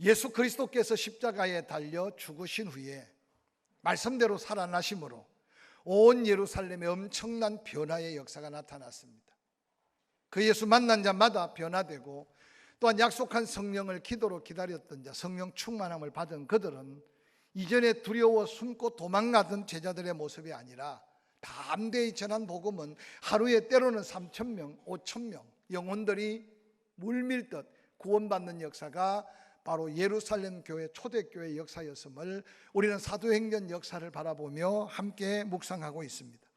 예수 그리스도께서 십자가에 달려 죽으신 후에 말씀대로 살아나심으로 온 예루살렘에 엄청난 변화의 역사가 나타났습니다. 그 예수 만난 자마다 변화되고, 또한 약속한 성령을 기도로 기다렸던 자, 성령 충만함을 받은 그들은 이전에 두려워 숨고 도망가던 제자들의 모습이 아니라 담대히 전한 복음은 하루에 때로는 3,000명, 5,000명 영혼들이 물밀듯 구원받는 역사가 바로 예루살렘 교회 초대교회 역사였음을 우리는 사도행전 역사를 바라보며 함께 묵상하고 있습니다.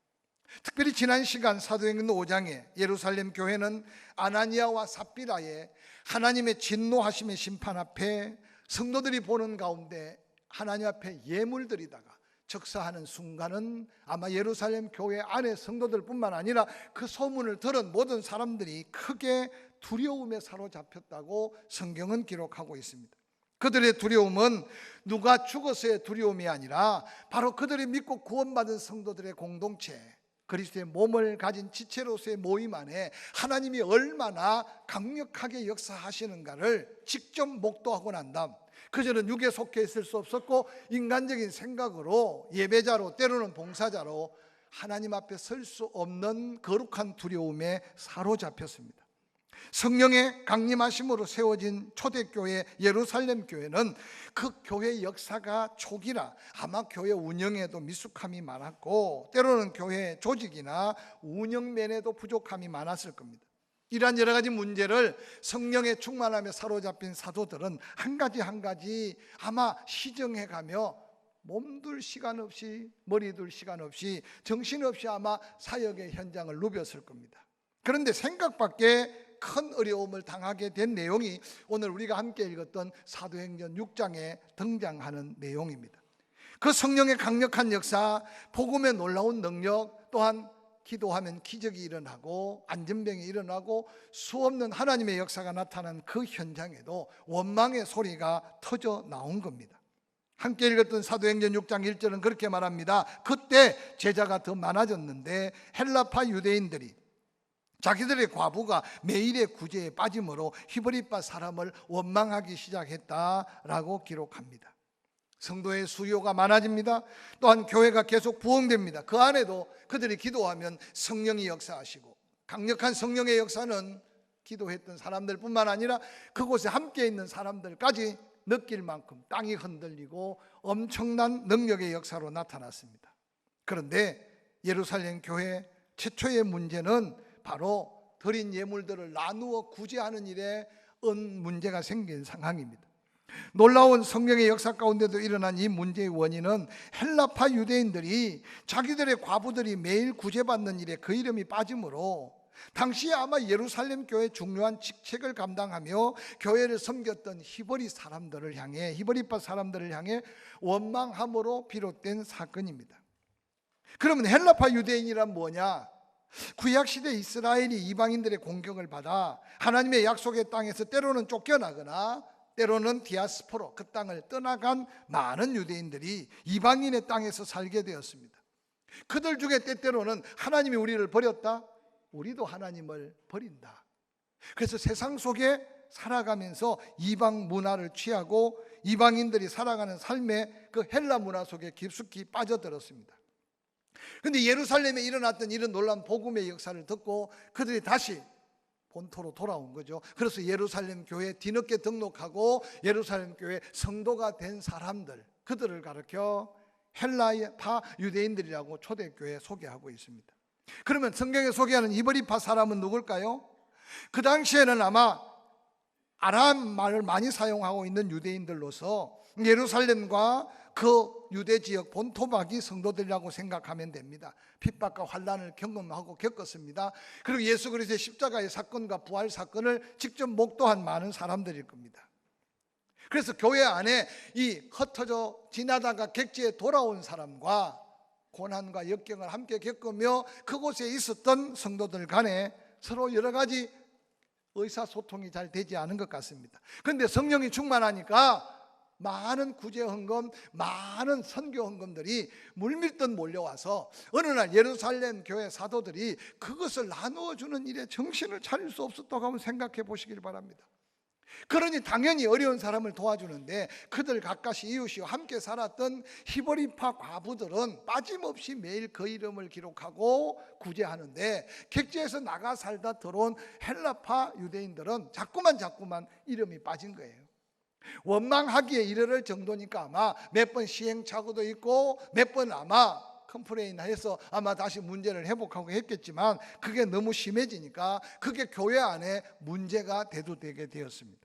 특별히 지난 시간 사도행전 5장에 예루살렘 교회는 아나니아와 삽비라의 하나님의 진노하심의 심판 앞에 성도들이 보는 가운데 하나님 앞에 예물드리다가 적사하는 순간은 아마 예루살렘 교회 안의 성도들뿐만 아니라 그 소문을 들은 모든 사람들이 크게 두려움에 사로잡혔다고 성경은 기록하고 있습니다. 그들의 두려움은 누가 죽어서의 두려움이 아니라 바로 그들이 믿고 구원받은 성도들의 공동체, 그리스도의 몸을 가진 지체로서의 모임 안에 하나님이 얼마나 강력하게 역사하시는가를 직접 목도하고 난 다음, 그들은 육에 속해 있을 수 없었고 인간적인 생각으로 예배자로, 때로는 봉사자로 하나님 앞에 설 수 없는 거룩한 두려움에 사로잡혔습니다. 성령의 강림하심으로 세워진 초대교회 예루살렘 교회는 그 교회 역사가 초기라 아마 교회 운영에도 미숙함이 많았고, 때로는 교회 조직이나 운영면에도 부족함이 많았을 겁니다. 이러한 여러 가지 문제를 성령의 충만함에 사로잡힌 사도들은 한 가지 한 가지 아마 시정해가며 몸둘 시간 없이, 머리둘 시간 없이, 정신없이 아마 사역의 현장을 누볐을 겁니다. 그런데 생각밖에 큰 어려움을 당하게 된 내용이 오늘 우리가 함께 읽었던 사도행전 6장에 등장하는 내용입니다. 그 성령의 강력한 역사, 복음의 놀라운 능력, 또한 기도하면 기적이 일어나고 안전병이 일어나고 수없는 하나님의 역사가 나타난 그 현장에도 원망의 소리가 터져 나온 겁니다. 함께 읽었던 사도행전 6장 1절은 그렇게 말합니다. 그때 제자가 더 많아졌는데 헬라파 유대인들이 자기들의 과부가 매일의 구제에 빠짐으로 히브리파 사람을 원망하기 시작했다라고 기록합니다. 성도의 수요가 많아집니다. 또한 교회가 계속 부흥됩니다. 그 안에도 그들이 기도하면 성령이 역사하시고, 강력한 성령의 역사는 기도했던 사람들뿐만 아니라 그곳에 함께 있는 사람들까지 느낄 만큼 땅이 흔들리고 엄청난 능력의 역사로 나타났습니다. 그런데 예루살렘 교회 최초의 문제는 바로 드린 예물들을 나누어 구제하는 일에 문제가 생긴 상황입니다. 놀라운 성령의 역사 가운데도 일어난 이 문제의 원인은 헬라파 유대인들이 자기들의 과부들이 매일 구제받는 일에 그 이름이 빠짐으로 당시에 아마 예루살렘 교회의 중요한 직책을 감당하며 교회를 섬겼던 히브리파 사람들을 향해 원망함으로 비롯된 사건입니다. 그러면 헬라파 유대인이란 뭐냐? 구약시대 이스라엘이 이방인들의 공격을 받아 하나님의 약속의 땅에서 때로는 쫓겨나거나 때로는 디아스포로, 그 땅을 떠나간 많은 유대인들이 이방인의 땅에서 살게 되었습니다. 그들 중에 때때로는 하나님이 우리를 버렸다, 우리도 하나님을 버린다. 그래서 세상 속에 살아가면서 이방 문화를 취하고 이방인들이 살아가는 삶의 그 헬라 문화 속에 깊숙이 빠져들었습니다. 그런데 예루살렘에 일어났던 이런 놀라운 복음의 역사를 듣고 그들이 다시 본토로 돌아온 거죠. 그래서 예루살렘 교회에 뒤늦게 등록하고 예루살렘 교회 성도가 된 사람들, 그들을 가르쳐 헬라파 유대인들이라고 초대교회에 소개하고 있습니다. 그러면 성경에 소개하는 히브리파 사람은 누굴까요? 그 당시에는 아마 아람 말을 많이 사용하고 있는 유대인들로서 예루살렘과 그 유대 지역 본토박이 성도들이라고 생각하면 됩니다. 핍박과 환난을 경험하고 겪었습니다. 그리고 예수 그리스도의 십자가의 사건과 부활 사건을 직접 목도한 많은 사람들일 겁니다. 그래서 교회 안에 이 흩어져 지나다가 객지에 돌아온 사람과 고난과 역경을 함께 겪으며 그곳에 있었던 성도들 간에 서로 여러 가지 의사소통이 잘 되지 않은 것 같습니다. 그런데 성령이 충만하니까 많은 구제 헌금, 많은 선교 헌금들이 물밀듯 몰려와서 어느 날 예루살렘 교회 사도들이 그것을 나누어 주는 일에 정신을 차릴 수 없었다고 한번 생각해 보시길 바랍니다. 그러니 당연히 어려운 사람을 도와주는데, 그들 가까이 이웃이와 함께 살았던 히브리파 과부들은 빠짐없이 매일 그 이름을 기록하고 구제하는데, 객지에서 나가 살다 들어온 헬라파 유대인들은 자꾸만 이름이 빠진 거예요. 원망하기에 이르를 정도니까 아마 몇 번 시행착오도 있고 몇 번 아마 컴플레인해서 아마 다시 문제를 회복하고 했겠지만, 그게 너무 심해지니까 그게 교회 안에 문제가 대두되게 되었습니다.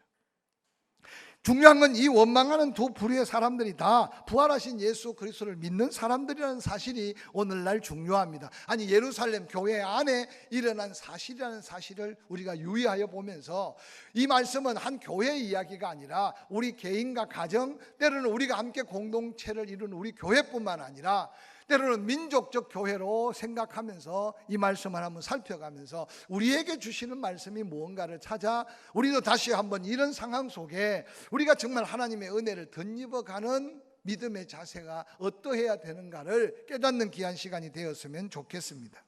중요한 건 이 원망하는 두 부류의 사람들이 다 부활하신 예수 그리스도를 믿는 사람들이라는 사실이 오늘날 중요합니다. 아니, 예루살렘 교회 안에 일어난 사실이라는 사실을 우리가 유의하여 보면서, 이 말씀은 한 교회의 이야기가 아니라 우리 개인과 가정, 때로는 우리가 함께 공동체를 이루는 우리 교회뿐만 아니라 때로는 민족적 교회로 생각하면서 이 말씀을 한번 살펴가면서 우리에게 주시는 말씀이 무언가를 찾아 우리도 다시 한번 이런 상황 속에 우리가 정말 하나님의 은혜를 덧입어가는 믿음의 자세가 어떠해야 되는가를 깨닫는 귀한 시간이 되었으면 좋겠습니다.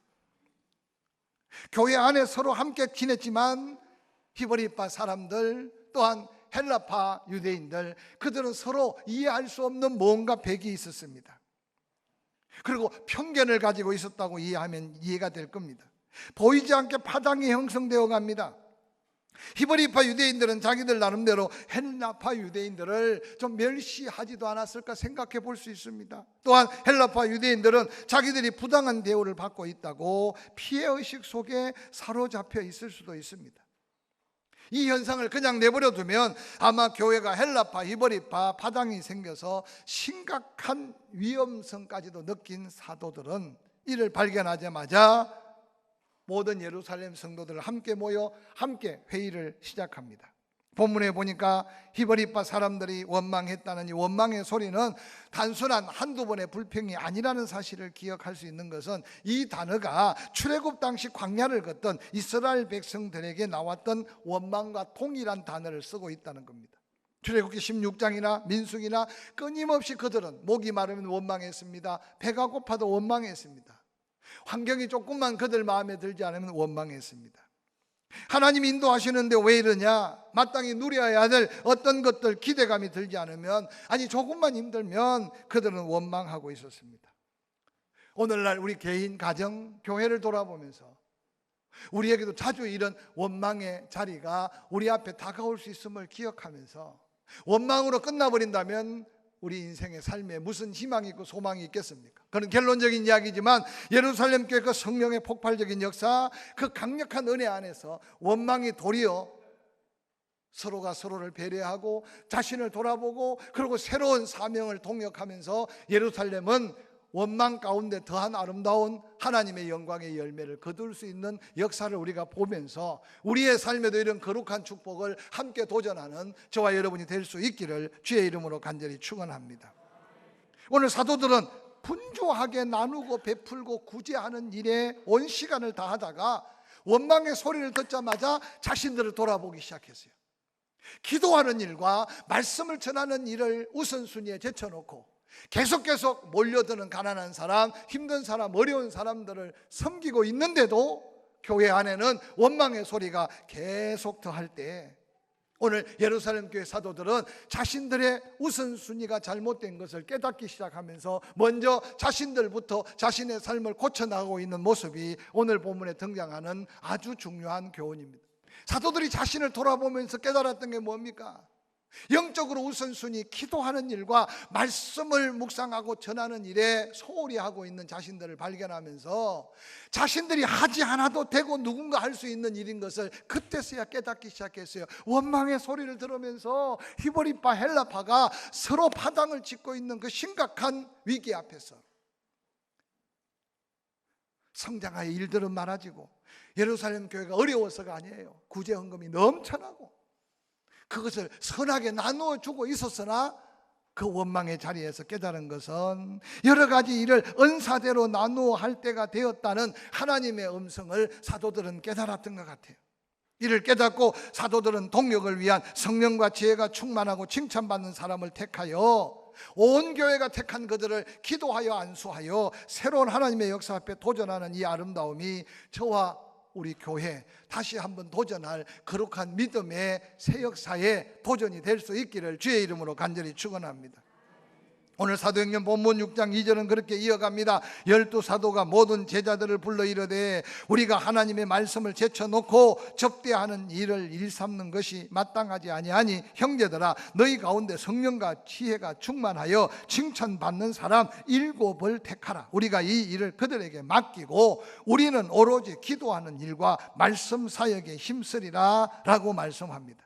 교회 안에 서로 함께 지냈지만 히브리파 사람들, 또한 헬라파 유대인들, 그들은 서로 이해할 수 없는 뭔가 벽이 있었습니다. 그리고 편견을 가지고 있었다고 이해하면 이해가 될 겁니다. 보이지 않게 파장이 형성되어 갑니다. 히브리파 유대인들은 자기들 나름대로 헬라파 유대인들을 좀 멸시하지도 않았을까 생각해 볼 수 있습니다. 또한 헬라파 유대인들은 자기들이 부당한 대우를 받고 있다고 피해의식 속에 사로잡혀 있을 수도 있습니다. 이 현상을 그냥 내버려 두면 아마 교회가 헬라파, 히브리파 파장이 생겨서 심각한 위험성까지도 느낀 사도들은 이를 발견하자마자 모든 예루살렘 성도들 함께 모여 함께 회의를 시작합니다. 본문에 보니까 히브리파 사람들이 원망했다는 이 원망의 소리는 단순한 한두 번의 불평이 아니라는 사실을 기억할 수 있는 것은, 이 단어가 출애굽 당시 광야를 걷던 이스라엘 백성들에게 나왔던 원망과 동일한 단어를 쓰고 있다는 겁니다. 출애굽기 16장이나 민수기나 끊임없이 그들은 목이 마르면 원망했습니다. 배가 고파도 원망했습니다. 환경이 조금만 그들 마음에 들지 않으면 원망했습니다. 하나님 인도하시는데 왜 이러냐, 마땅히 누려야 될 어떤 것들 기대감이 들지 않으면, 아니 조금만 힘들면 그들은 원망하고 있었습니다. 오늘날 우리 개인, 가정, 교회를 돌아보면서 우리에게도 자주 이런 원망의 자리가 우리 앞에 다가올 수 있음을 기억하면서, 원망으로 끝나버린다면 우리 인생의 삶에 무슨 희망이 있고 소망이 있겠습니까? 그런 결론적인 이야기지만 예루살렘 교회 그 성령의 폭발적인 역사, 그 강력한 은혜 안에서 원망이 도리어 서로가 서로를 배려하고 자신을 돌아보고, 그리고 새로운 사명을 동역하면서 예루살렘은 원망 가운데 더한 아름다운 하나님의 영광의 열매를 거둘 수 있는 역사를 우리가 보면서 우리의 삶에도 이런 거룩한 축복을 함께 도전하는 저와 여러분이 될 수 있기를 주의 이름으로 간절히 축원합니다. 오늘 사도들은 분주하게 나누고 베풀고 구제하는 일에 온 시간을 다하다가 원망의 소리를 듣자마자 자신들을 돌아보기 시작했어요. 기도하는 일과 말씀을 전하는 일을 우선순위에 제쳐놓고 계속 몰려드는 가난한 사람, 힘든 사람, 어려운 사람들을 섬기고 있는데도 교회 안에는 원망의 소리가 계속 더할 때, 오늘 예루살렘 교회 사도들은 자신들의 우선순위가 잘못된 것을 깨닫기 시작하면서 먼저 자신들부터 자신의 삶을 고쳐나가고 있는 모습이 오늘 본문에 등장하는 아주 중요한 교훈입니다. 사도들이 자신을 돌아보면서 깨달았던 게 뭡니까? 영적으로 우선순위 기도하는 일과 말씀을 묵상하고 전하는 일에 소홀히 하고 있는 자신들을 발견하면서 자신들이 하지 않아도 되고 누군가 할 수 있는 일인 것을 그때서야 깨닫기 시작했어요. 원망의 소리를 들으면서 히브리파, 헬라파가 서로 파당을 짓고 있는 그 심각한 위기 앞에서 성장하여 일들은 많아지고 예루살렘 교회가 어려워서가 아니에요. 구제 헌금이 넘쳐나고 그것을 선하게 나누어 주고 있었으나 그 원망의 자리에서 깨달은 것은 여러 가지 일을 은사대로 나누어 할 때가 되었다는 하나님의 음성을 사도들은 깨달았던 것 같아요. 이를 깨닫고 사도들은 동력을 위한 성령과 지혜가 충만하고 칭찬받는 사람을 택하여 온 교회가 택한 그들을 기도하여 안수하여 새로운 하나님의 역사 앞에 도전하는 이 아름다움이 저와 우리 교회 다시 한번 도전할 거룩한 믿음의 새 역사에 도전이 될 수 있기를 주의 이름으로 간절히 축원합니다. 오늘 사도행전 본문 6장 2절은 그렇게 이어갑니다. 12사도가 모든 제자들을 불러 이르되 우리가 하나님의 말씀을 제쳐놓고 접대하는 일을 일삼는 것이 마땅하지 아니하니 형제들아 너희 가운데 성령과 지혜가 충만하여 칭찬받는 사람 7을 택하라. 우리가 이 일을 그들에게 맡기고 우리는 오로지 기도하는 일과 말씀 사역에 힘쓰리라 라고 말씀합니다.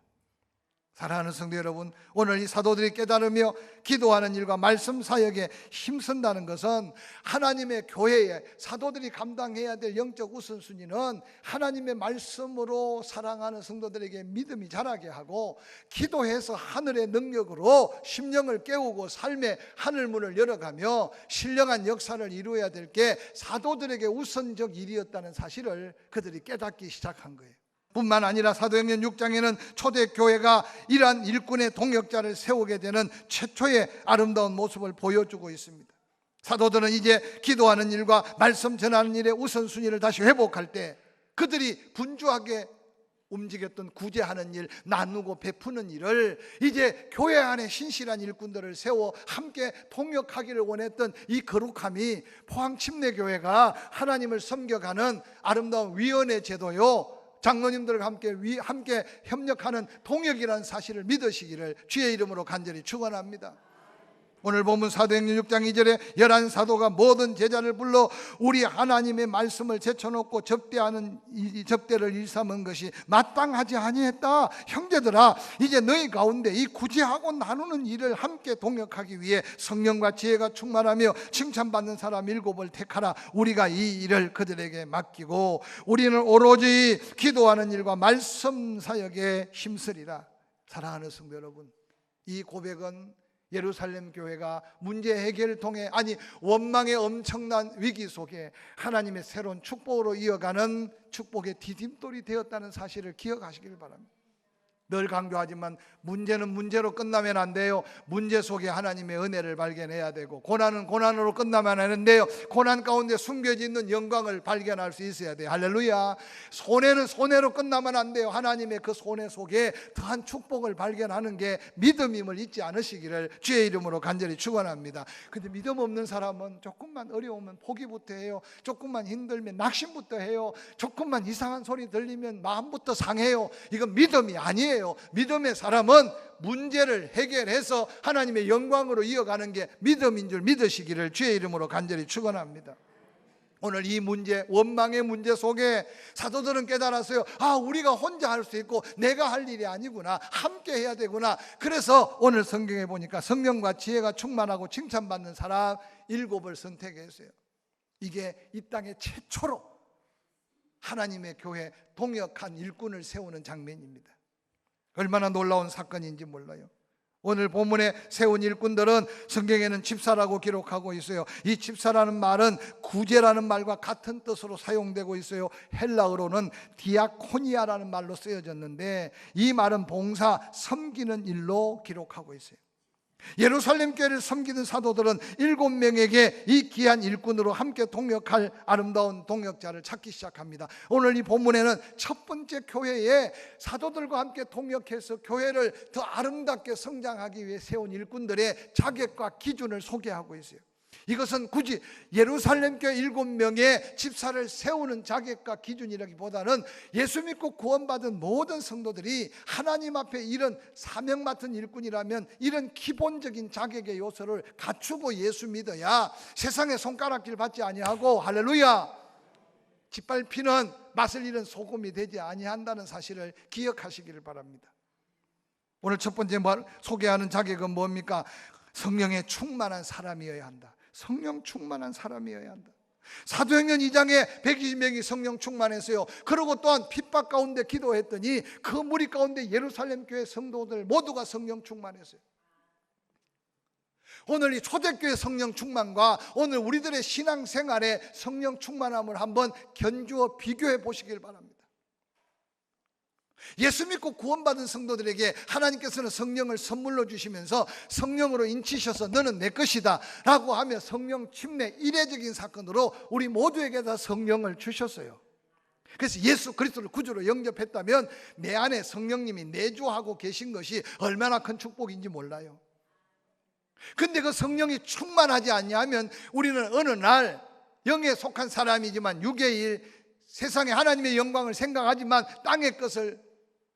사랑하는 성도 여러분, 오늘 이 사도들이 깨달으며 기도하는 일과 말씀 사역에 힘쓴다는 것은 하나님의 교회에 사도들이 감당해야 될 영적 우선순위는 하나님의 말씀으로 사랑하는 성도들에게 믿음이 자라게 하고 기도해서 하늘의 능력으로 심령을 깨우고 삶의 하늘문을 열어가며 신령한 역사를 이루어야 될 게 사도들에게 우선적 일이었다는 사실을 그들이 깨닫기 시작한 거예요. 뿐만 아니라 사도행전 6장에는 초대교회가 이러한 일꾼의 동역자를 세우게 되는 최초의 아름다운 모습을 보여주고 있습니다. 사도들은 이제 기도하는 일과 말씀 전하는 일의 우선순위를 다시 회복할 때 그들이 분주하게 움직였던 구제하는 일, 나누고 베푸는 일을 이제 교회 안에 신실한 일꾼들을 세워 함께 동역하기를 원했던 이 거룩함이 포항침례교회가 하나님을 섬겨가는 아름다운 위원회 제도요, 장로님들과 함께 협력하는 동역이라는 사실을 믿으시기를 주의 이름으로 간절히 축원합니다. 오늘 본문 사도행전 6장 2절에 11사도가 모든 제자를 불러 우리 하나님의 말씀을 제쳐놓고 접대하는 접대를 일삼은 것이 마땅하지 아니했다. 형제들아 이제 너희 가운데 이 구제하고 나누는 일을 함께 동역하기 위해 성령과 지혜가 충만하며 칭찬받는 사람 7을 택하라. 우리가 이 일을 그들에게 맡기고 우리는 오로지 기도하는 일과 말씀 사역에 힘쓰리라. 사랑하는 성도 여러분, 이 고백은 예루살렘 교회가 문제 해결을 통해 원망의 엄청난 위기 속에 하나님의 새로운 축복으로 이어가는 축복의 디딤돌이 되었다는 사실을 기억하시길 바랍니다. 늘 강조하지만 문제는 문제로 끝나면 안 돼요. 문제 속에 하나님의 은혜를 발견해야 되고 고난은 고난으로 끝나면 안 되는데요, 고난 가운데 숨겨져 있는 영광을 발견할 수 있어야 돼요. 할렐루야. 손해는 손해로 끝나면 안 돼요. 하나님의 그 손해 속에 더한 축복을 발견하는 게 믿음임을 잊지 않으시기를 주의 이름으로 간절히 축원합니다. 근데 믿음 없는 사람은 조금만 어려우면 포기부터 해요. 조금만 힘들면 낙심부터 해요. 조금만 이상한 소리 들리면 마음부터 상해요. 이건 믿음이 아니에요. 믿음의 사람은 문제를 해결해서 하나님의 영광으로 이어가는 게 믿음인 줄 믿으시기를 주의 이름으로 간절히 축원합니다. 오늘 이 문제, 원망의 문제 속에 사도들은 깨달았어요. 우리가 혼자 할 수 있고 내가 할 일이 아니구나, 함께 해야 되구나. 그래서 오늘 성경에 보니까 성령과 지혜가 충만하고 칭찬받는 사람 7을 선택했어요. 이게 이 땅에 최초로 하나님의 교회 동역한 일꾼을 세우는 장면입니다. 얼마나 놀라운 사건인지 몰라요. 오늘 본문에 세운 일꾼들은 성경에는 집사라고 기록하고 있어요. 이 집사라는 말은 구제라는 말과 같은 뜻으로 사용되고 있어요. 헬라어로는 디아코니아라는 말로 쓰여졌는데 이 말은 봉사, 섬기는 일로 기록하고 있어요. 예루살렘 교회를 섬기는 사도들은 7명에게 이 귀한 일꾼으로 함께 동역할 아름다운 동역자를 찾기 시작합니다. 오늘 이 본문에는 첫 번째 교회에 사도들과 함께 동역해서 교회를 더 아름답게 성장하기 위해 세운 일꾼들의 자격과 기준을 소개하고 있어요. 이것은 굳이 예루살렘 교회 7명의 집사를 세우는 자격과 기준이라기보다는 예수 믿고 구원받은 모든 성도들이 하나님 앞에 이런 사명 맡은 일꾼이라면 이런 기본적인 자격의 요소를 갖추고 예수 믿어야 세상에 손가락질 받지 아니하고, 할렐루야, 짓밟히는 맛을 잃은 소금이 되지 아니한다는 사실을 기억하시기를 바랍니다. 오늘 첫 번째 소개하는 자격은 뭡니까? 성령에 충만한 사람이어야 한다. 성령 충만한 사람이어야 한다. 사도행전 2장에 120명이 성령 충만했어요. 그리고 또한 핍박 가운데 기도했더니 그 무리 가운데 예루살렘 교회 성도들 모두가 성령 충만했어요. 오늘 이 초대교회 성령 충만과 오늘 우리들의 신앙생활의 성령 충만함을 한번 견주어 비교해 보시길 바랍니다. 예수 믿고 구원받은 성도들에게 하나님께서는 성령을 선물로 주시면서 성령으로 인치셔서 너는 내 것이다 라고 하며 성령 침례 이례적인 사건으로 우리 모두에게 다 성령을 주셨어요. 그래서 예수 그리스도를 구주로 영접했다면 내 안에 성령님이 내주하고 계신 것이 얼마나 큰 축복인지 몰라요. 근데 그 성령이 충만하지 않냐면 우리는 어느 날 영에 속한 사람이지만 육의 일, 세상에 하나님의 영광을 생각하지만 땅의 것을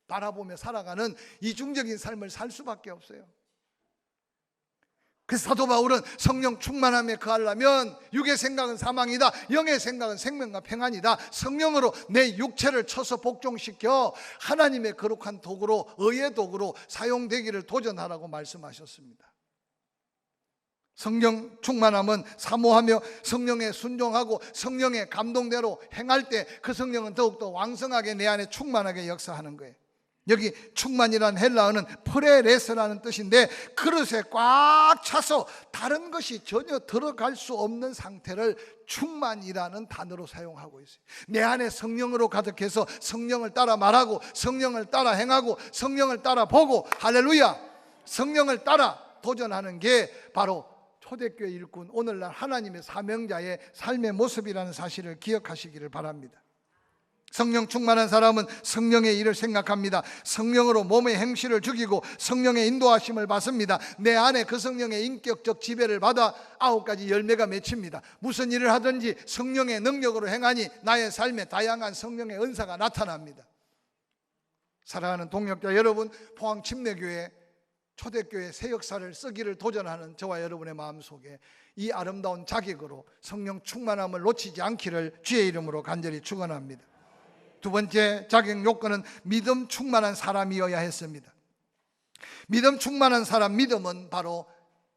바라보며 살아가는 이중적인 삶을 살 수밖에 없어요. 그래서 사도 바울은 성령 충만함에 거하려면 육의 생각은 사망이다, 영의 생각은 생명과 평안이다. 성령으로 내 육체를 쳐서 복종시켜 하나님의 거룩한 도구로, 의의 도구로 사용되기를 도전하라고 말씀하셨습니다. 성령 충만함은 사모하며 성령에 순종하고 성령의 감동대로 행할 때 그 성령은 더욱더 왕성하게 내 안에 충만하게 역사하는 거예요. 여기 충만이란 헬라어는 프레레스라는 뜻인데 그릇에 꽉 차서 다른 것이 전혀 들어갈 수 없는 상태를 충만이라는 단어로 사용하고 있어요. 내 안에 성령으로 가득해서 성령을 따라 말하고 성령을 따라 행하고 성령을 따라 보고, 할렐루야, 성령을 따라 도전하는 게 바로 초대교회 일꾼, 오늘날 하나님의 사명자의 삶의 모습이라는 사실을 기억하시기를 바랍니다. 성령 충만한 사람은 성령의 일을 생각합니다. 성령으로 몸의 행실을 죽이고 성령의 인도하심을 받습니다. 내 안에 그 성령의 인격적 지배를 받아 9가지 열매가 맺힙니다. 무슨 일을 하든지 성령의 능력으로 행하니 나의 삶에 다양한 성령의 은사가 나타납니다. 사랑하는 동역자 여러분, 포항 침례교회 초대교회 새 역사를 쓰기를 도전하는 저와 여러분의 마음속에 이 아름다운 자격으로 성령 충만함을 놓치지 않기를 주의 이름으로 간절히 축원합니다. 두 번째 자격 요건은 믿음 충만한 사람이어야 했습니다. 믿음 충만한 사람, 믿음은 바로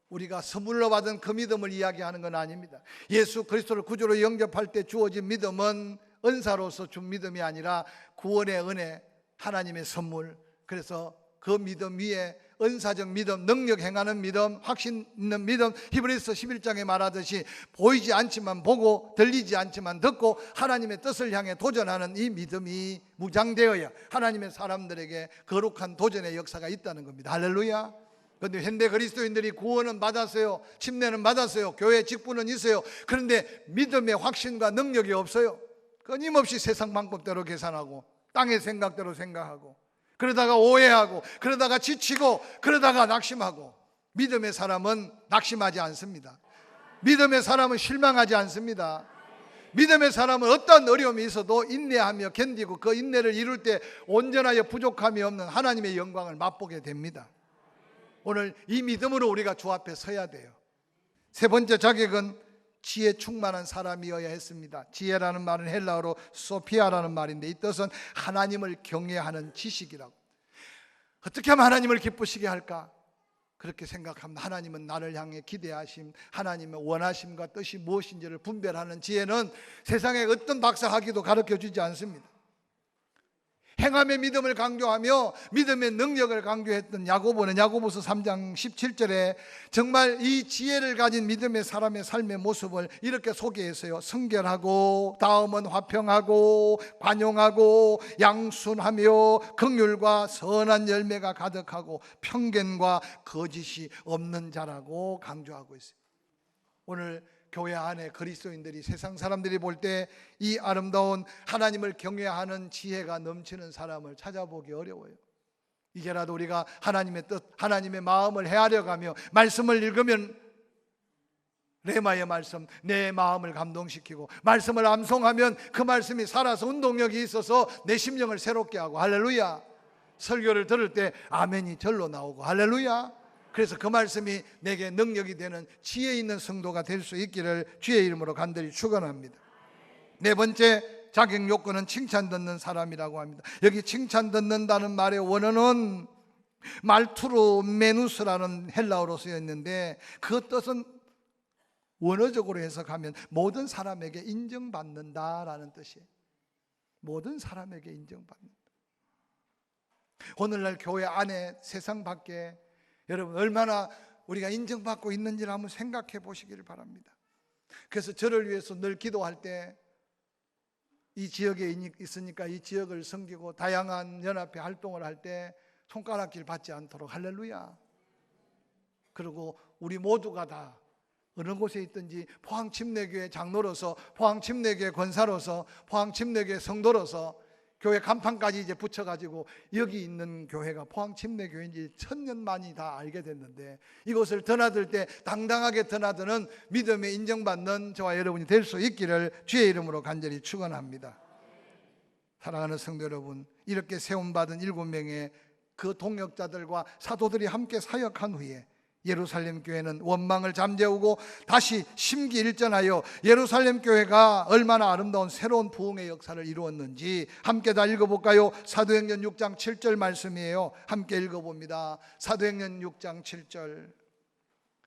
우리가 선물로 받은 그 믿음을 이야기하는 건 아닙니다. 예수 그리스도를 구주로 영접할 때 주어진 믿음은 은사로서 준 믿음이 아니라 구원의 은혜, 하나님의 선물. 그래서 그 믿음 위에 은사적 믿음, 능력 행하는 믿음, 확신 있는 믿음, 히브리서 11장에 말하듯이 보이지 않지만 보고 들리지 않지만 듣고 하나님의 뜻을 향해 도전하는 이 믿음이 무장되어야 하나님의 사람들에게 거룩한 도전의 역사가 있다는 겁니다. 할렐루야. 그런데 현대 그리스도인들이 구원은 받았어요, 침례는 받았어요, 교회 직분은 있어요. 그런데 믿음의 확신과 능력이 없어요. 끊임없이 세상 방법대로 계산하고 땅의 생각대로 생각하고 그러다가 오해하고 그러다가 지치고 그러다가 낙심하고. 믿음의 사람은 낙심하지 않습니다. 믿음의 사람은 실망하지 않습니다. 믿음의 사람은 어떤 어려움이 있어도 인내하며 견디고 그 인내를 이룰 때 온전하여 부족함이 없는 하나님의 영광을 맛보게 됩니다. 오늘 이 믿음으로 우리가 주 앞에 서야 돼요. 세 번째 자격은 지혜 충만한 사람이어야 했습니다. 지혜라는 말은 헬라어로 소피아라는 말인데 이 뜻은 하나님을 경외하는 지식이라고. 어떻게 하면 하나님을 기쁘시게 할까? 그렇게 생각합니다. 하나님은 나를 향해 기대하심, 하나님의 원하심과 뜻이 무엇인지를 분별하는 지혜는 세상의 어떤 박사학위도 가르쳐주지 않습니다. 행함의 믿음을 강조하며 믿음의 능력을 강조했던 야고보는 야고보서 3장 17절에 정말 이 지혜를 가진 믿음의 사람의 삶의 모습을 이렇게 소개했어요. 성결하고 다음은 화평하고 관용하고 양순하며 긍휼과 선한 열매가 가득하고 편견과 거짓이 없는 자라고 강조하고 있어요. 오늘 교회 안에 그리스도인들이, 세상 사람들이 볼 때 이 아름다운 하나님을 경외하는 지혜가 넘치는 사람을 찾아보기 어려워요. 이제라도 우리가 하나님의 뜻, 하나님의 마음을 헤아려가며 말씀을 읽으면 레마의 말씀, 내 마음을 감동시키고 말씀을 암송하면 그 말씀이 살아서 운동력이 있어서 내 심령을 새롭게 하고, 할렐루야. 설교를 들을 때 아멘이 절로 나오고, 할렐루야. 그래서 그 말씀이 내게 능력이 되는 지혜 있는 성도가 될 수 있기를 주의 이름으로 간절히 축원합니다. 네 번째 자격 요건은 칭찬 듣는 사람이라고 합니다. 여기 칭찬 듣는다는 말의 원어는 말투로 메누스라는 헬라어로 쓰여 있는데 그 뜻은 원어적으로 해석하면 모든 사람에게 인정받는다라는 뜻이에요. 모든 사람에게 인정받는다. 오늘날 교회 안에 세상 밖에 여러분 얼마나 우리가 인정받고 있는지를 한번 생각해 보시기를 바랍니다. 그래서 저를 위해서 늘 기도할 때 이 지역에 있으니까 이 지역을 섬기고 다양한 연합회 활동을 할 때 손가락질 받지 않도록, 할렐루야. 그리고 우리 모두가 다 어느 곳에 있든지 포항침례교회 장로로서, 포항침례교회 권사로서, 포항침례교회 성도로서 교회 간판까지 이제 붙여가지고 여기 있는 교회가 포항침례교회인지 천년만이 다 알게 됐는데, 이곳을 드나들 때 당당하게 드나드는 믿음에 인정받는 저와 여러분이 될 수 있기를 주의 이름으로 간절히 축원합니다. 사랑하는 성도 여러분, 이렇게 세움받은 7명의 그 동역자들과 사도들이 함께 사역한 후에 예루살렘 교회는 원망을 잠재우고 다시 심기일전하여 예루살렘 교회가 얼마나 아름다운 새로운 부흥의 역사를 이루었는지 함께 다 읽어볼까요? 사도행전 6장 7절 말씀이에요. 함께 읽어봅니다. 사도행전 6장 7절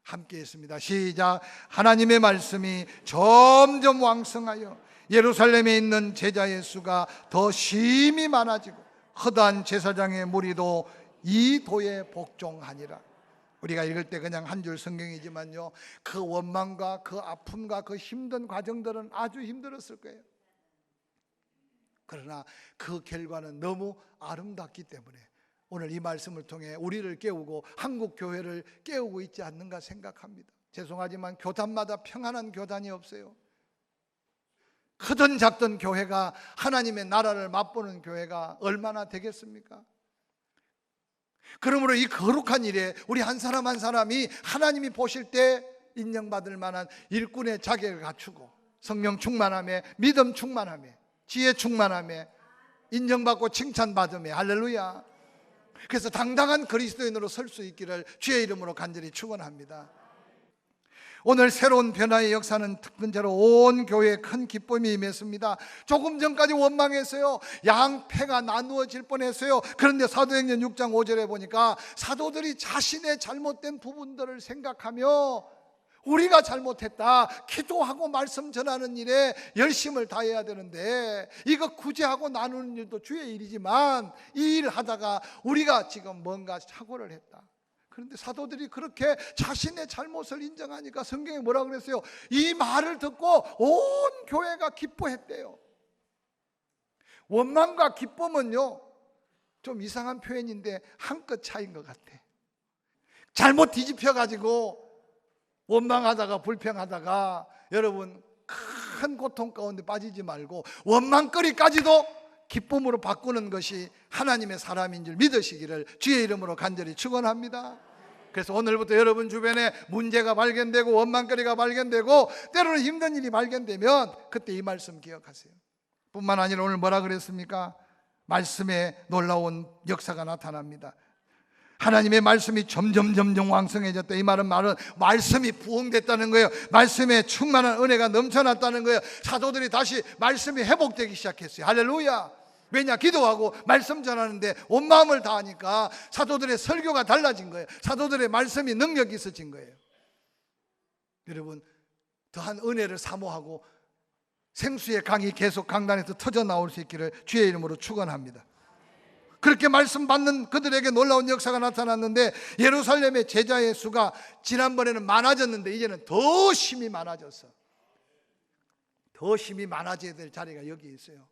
함께 했습니다. 시작. 하나님의 말씀이 점점 왕성하여 예루살렘에 있는 제자의 수가 더 심히 많아지고 허다한 제사장의 무리도 이 도에 복종하니라. 우리가 읽을 때 그냥 한 줄 성경이지만요, 그 원망과 그 아픔과 그 힘든 과정들은 아주 힘들었을 거예요. 그러나 그 결과는 너무 아름답기 때문에 오늘 이 말씀을 통해 우리를 깨우고 한국 교회를 깨우고 있지 않는가 생각합니다. 죄송하지만 교단마다 평안한 교단이 없어요. 크든 작든 교회가 하나님의 나라를 맛보는 교회가 얼마나 되겠습니까? 그러므로 이 거룩한 일에 우리 한 사람 한 사람이 하나님이 보실 때 인정받을 만한 일꾼의 자격을 갖추고 성령 충만함에, 믿음 충만함에, 지혜 충만함에, 인정받고 칭찬받음에, 할렐루야. 그래서 당당한 그리스도인으로 설 수 있기를 주의 이름으로 간절히 축원합니다. 오늘 새로운 변화의 역사는 특근제로 온 교회에 큰 기쁨이 임했습니다. 조금 전까지 원망했어요. 양패가 나누어질 뻔했어요. 그런데 사도행전 6장 5절에 보니까 사도들이 자신의 잘못된 부분들을 생각하며 우리가 잘못했다, 기도하고 말씀 전하는 일에 열심을 다해야 되는데 이거 구제하고 나누는 일도 주의 일이지만 이 일 하다가 우리가 지금 뭔가 착오를 했다. 그런데 사도들이 그렇게 자신의 잘못을 인정하니까 성경에 뭐라 그랬어요? 이 말을 듣고 온 교회가 기뻐했대요. 원망과 기쁨은요, 좀 이상한 표현인데 한 끗 차이인 것 같아. 잘못 뒤집혀가지고 원망하다가 불평하다가 여러분 큰 고통 가운데 빠지지 말고 원망거리까지도 기쁨으로 바꾸는 것이 하나님의 사람인 줄 믿으시기를 주의 이름으로 간절히 축원합니다. 그래서 오늘부터 여러분 주변에 문제가 발견되고 원망거리가 발견되고 때로는 힘든 일이 발견되면 그때 이 말씀 기억하세요. 뿐만 아니라 오늘 뭐라 그랬습니까? 말씀에 놀라운 역사가 나타납니다. 하나님의 말씀이 점점 왕성해졌다. 이 말은 말씀이 부흥됐다는 거예요. 말씀에 충만한 은혜가 넘쳐났다는 거예요. 사도들이 다시 말씀이 회복되기 시작했어요. 할렐루야. 왜냐? 기도하고 말씀 전하는데 온 마음을 다하니까 사도들의 설교가 달라진 거예요. 사도들의 말씀이 능력이 있어진 거예요. 여러분, 더한 은혜를 사모하고 생수의 강이 계속 강단에서 터져 나올 수 있기를 주의 이름으로 축원합니다. 그렇게 말씀 받는 그들에게 놀라운 역사가 나타났는데 예루살렘의 제자의 수가 지난번에는 많아졌는데 이제는 더 심히 많아졌어. 더 심히 많아져야 될 자리가 여기 있어요.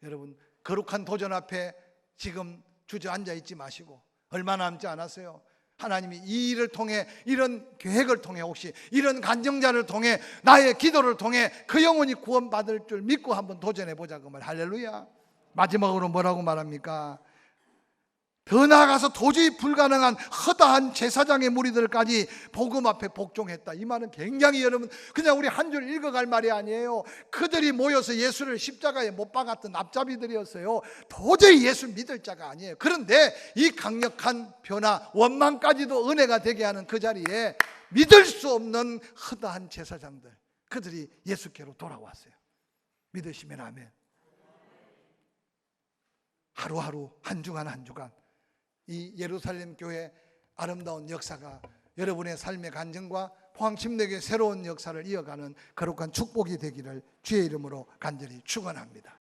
여러분, 거룩한 도전 앞에 지금 주저앉아 있지 마시고 얼마 남지 않았어요. 하나님이 이 일을 통해, 이런 계획을 통해, 혹시 이런 간증자를 통해, 나의 기도를 통해 그 영혼이 구원받을 줄 믿고 한번 도전해 보자고 말. 할렐루야. 마지막으로 뭐라고 말합니까? 더 나아가서 도저히 불가능한 허다한 제사장의 무리들까지 복음 앞에 복종했다. 이 말은 굉장히 여러분 그냥 우리 한 줄 읽어갈 말이 아니에요. 그들이 모여서 예수를 십자가에 못 박았던 앞잡이들이었어요. 도저히 예수 믿을 자가 아니에요. 그런데 이 강력한 변화, 원망까지도 은혜가 되게 하는 그 자리에 믿을 수 없는 허다한 제사장들, 그들이 예수께로 돌아왔어요. 믿으시면 아멘. 하루하루 한 주간 한 주간 이 예루살렘 교회 아름다운 역사가 여러분의 삶의 간증과 포항침례교의 새로운 역사를 이어가는 거룩한 축복이 되기를 주의 이름으로 간절히 축원합니다.